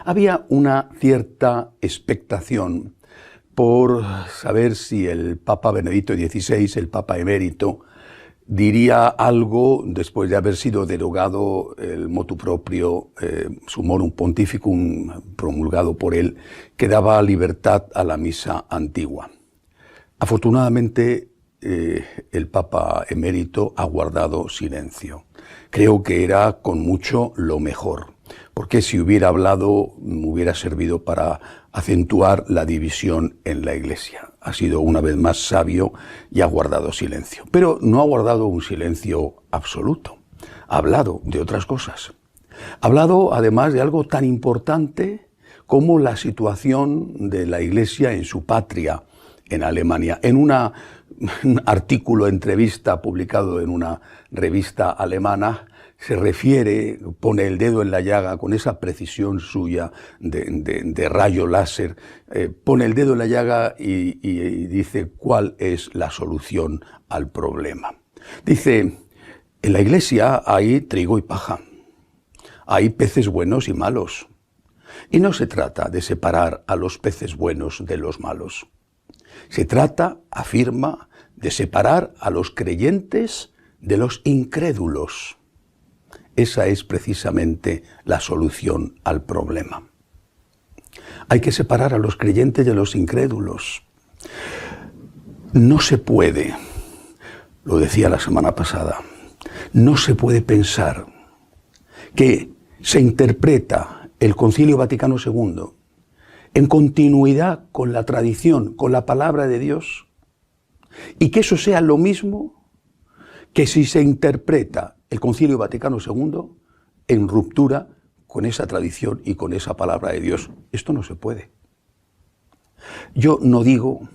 Había una cierta expectación por saber si el Papa Benedicto XVI, el Papa emérito, diría algo después de haber sido derogado el motu proprio, Summorum Pontificum, promulgado por él, que daba libertad a la misa antigua. Afortunadamente, el Papa emérito ha guardado silencio. Creo que era con mucho lo mejor, porque si hubiera hablado me hubiera servido para acentuar la división en la Iglesia. Ha sido una vez más sabio y ha guardado silencio. Pero no ha guardado un silencio absoluto. Ha hablado de otras cosas. Ha hablado además de algo tan importante como la situación de la Iglesia en su patria, en Alemania. En un artículo, entrevista publicado en una revista alemana, se refiere, pone el dedo en la llaga con esa precisión suya de rayo láser, pone el dedo en la llaga y dice cuál es la solución al problema. Dice, en la Iglesia hay trigo y paja, hay peces buenos y malos, y no se trata de separar a los peces buenos de los malos. Se trata, afirma, de separar a los creyentes de los incrédulos. Esa es precisamente la solución al problema. Hay que separar a los creyentes de los incrédulos. No se puede, lo decía la semana pasada, no se puede pensar que se interpreta el Concilio Vaticano II en continuidad con la tradición, con la palabra de Dios, y que eso sea lo mismo que si se interpreta el Concilio Vaticano II en ruptura con esa tradición y con esa palabra de Dios. Esto no se puede. Yo no digo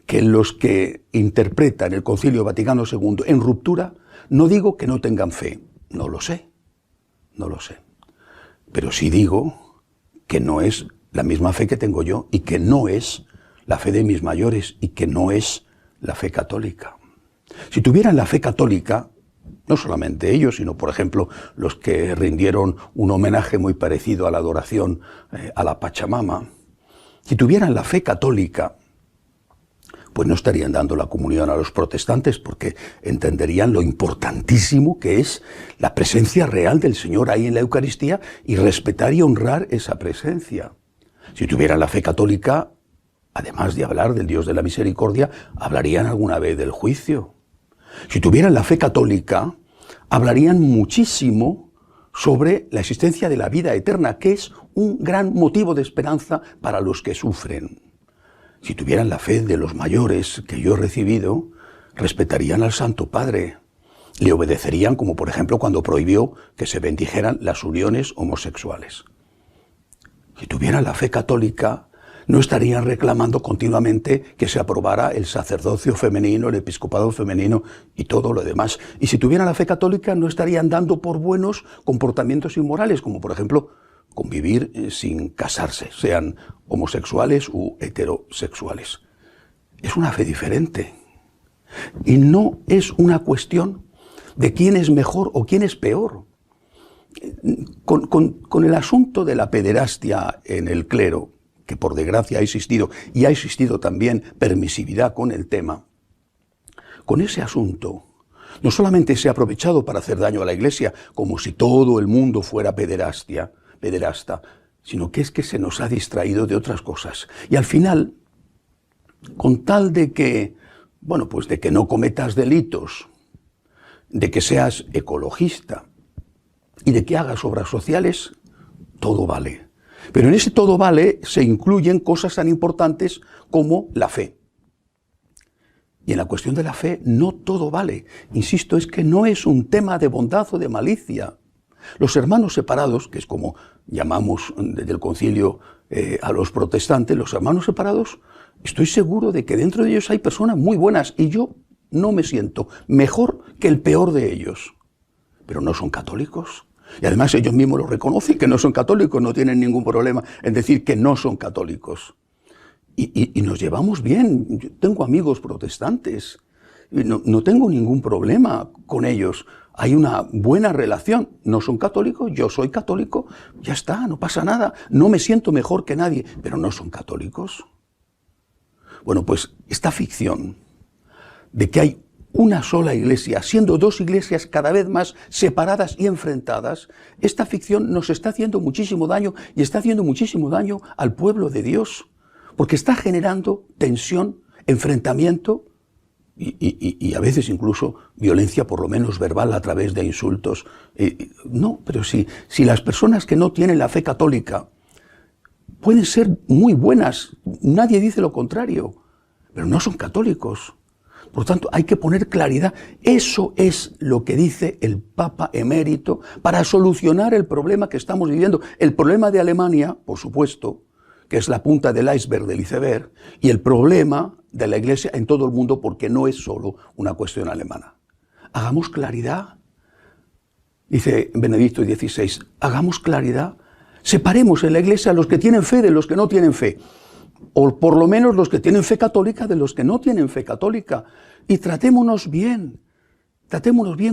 que los que interpretan el Concilio Vaticano II en ruptura, no digo que no tengan fe. No lo sé. Pero sí digo que no es la misma fe que tengo yo y que no es la fe de mis mayores y que no es la fe católica. Si tuvieran la fe católica, no solamente ellos, sino por ejemplo los que rindieron un homenaje muy parecido a la adoración a la Pachamama, si tuvieran la fe católica, pues no estarían dando la comunión a los protestantes porque entenderían lo importantísimo que es la presencia real del Señor ahí en la Eucaristía y respetar y honrar esa presencia. Si tuvieran la fe católica, además de hablar del Dios de la misericordia, hablarían alguna vez del juicio. Si tuvieran la fe católica, hablarían muchísimo sobre la existencia de la vida eterna, que es un gran motivo de esperanza para los que sufren. Si tuvieran la fe de los mayores que yo he recibido, respetarían al Santo Padre. Le obedecerían, como por ejemplo cuando prohibió que se bendijeran las uniones homosexuales. Si tuvieran la fe católica, no estarían reclamando continuamente que se aprobara el sacerdocio femenino, el episcopado femenino y todo lo demás. Y si tuvieran la fe católica, no estarían dando por buenos comportamientos inmorales, como por ejemplo convivir sin casarse, sean homosexuales u heterosexuales. Es una fe diferente. Y no es una cuestión de quién es mejor o quién es peor. Con el asunto de la pederastia en el clero, que por desgracia ha existido, y ha existido también permisividad con el tema, con ese asunto no solamente se ha aprovechado para hacer daño a la Iglesia, como si todo el mundo fuera pederasta, sino que es que se nos ha distraído de otras cosas. Y al final, con tal de que, pues de que no cometas delitos, de que seas ecologista y de que hagas obras sociales, todo vale. Pero en ese todo vale se incluyen cosas tan importantes como la fe. Y en la cuestión de la fe no todo vale. Insisto, es que no es un tema de bondad o de malicia. Los hermanos separados, que es como llamamos desde el concilio a los protestantes, los hermanos separados, estoy seguro de que dentro de ellos hay personas muy buenas y yo no me siento mejor que el peor de ellos. Pero no son católicos. Y además ellos mismos lo reconocen, que no son católicos, no tienen ningún problema en decir que no son católicos. Y nos llevamos bien. Yo tengo amigos protestantes, no tengo ningún problema con ellos. hay una buena relación. No son católicos, yo soy católico, ya está, no pasa nada. No me siento mejor que nadie, pero no son católicos. Bueno, pues esta ficción de que hay una sola iglesia, siendo dos iglesias cada vez más separadas y enfrentadas, esta ficción nos está haciendo muchísimo daño y está haciendo muchísimo daño al pueblo de Dios, porque está generando tensión, enfrentamiento y a veces incluso violencia, por lo menos verbal, a través de insultos. No, pero si las personas que no tienen la fe católica pueden ser muy buenas, nadie dice lo contrario, pero no son católicos. Por tanto, hay que poner claridad. Eso es lo que dice el Papa Emérito para solucionar el problema que estamos viviendo. El problema de Alemania, por supuesto, que es la punta del iceberg del iceberg, y el problema de la Iglesia en todo el mundo, porque no es solo una cuestión alemana. Hagamos claridad, dice Benedicto XVI, hagamos claridad. Separemos en la Iglesia a los que tienen fe de los que no tienen fe. O por lo menos los que tienen fe católica de los que no tienen fe católica. Y tratémonos bien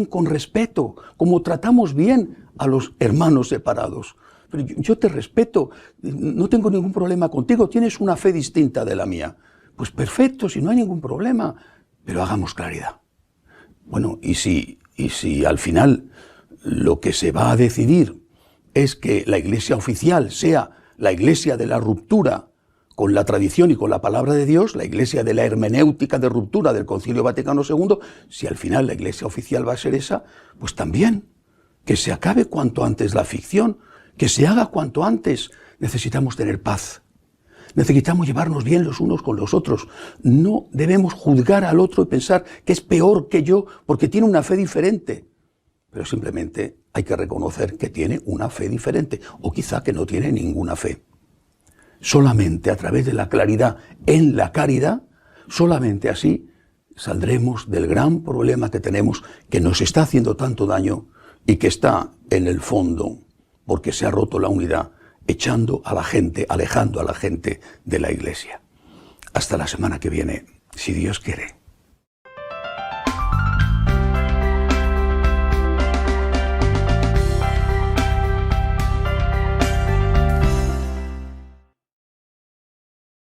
con respeto, como tratamos bien a los hermanos separados. Pero yo te respeto, no tengo ningún problema contigo, tienes una fe distinta de la mía. Pues perfecto, si no hay ningún problema, pero hagamos claridad. Bueno, y si al final lo que se va a decidir es que la Iglesia oficial sea la Iglesia de la ruptura con la tradición y con la palabra de Dios, la Iglesia de la hermenéutica de ruptura del Concilio Vaticano II, si al final la Iglesia oficial va a ser esa, pues también, que se acabe cuanto antes la ficción, que se haga cuanto antes. Necesitamos tener paz, necesitamos llevarnos bien los unos con los otros. No debemos juzgar al otro y pensar que es peor que yo porque tiene una fe diferente, pero simplemente hay que reconocer que tiene una fe diferente, o quizá que no tiene ninguna fe. Solamente a través de la claridad en la caridad, solamente así saldremos del gran problema que tenemos, que nos está haciendo tanto daño y que está en el fondo, porque se ha roto la unidad, echando a la gente, alejando a la gente de la Iglesia. Hasta la semana que viene, si Dios quiere.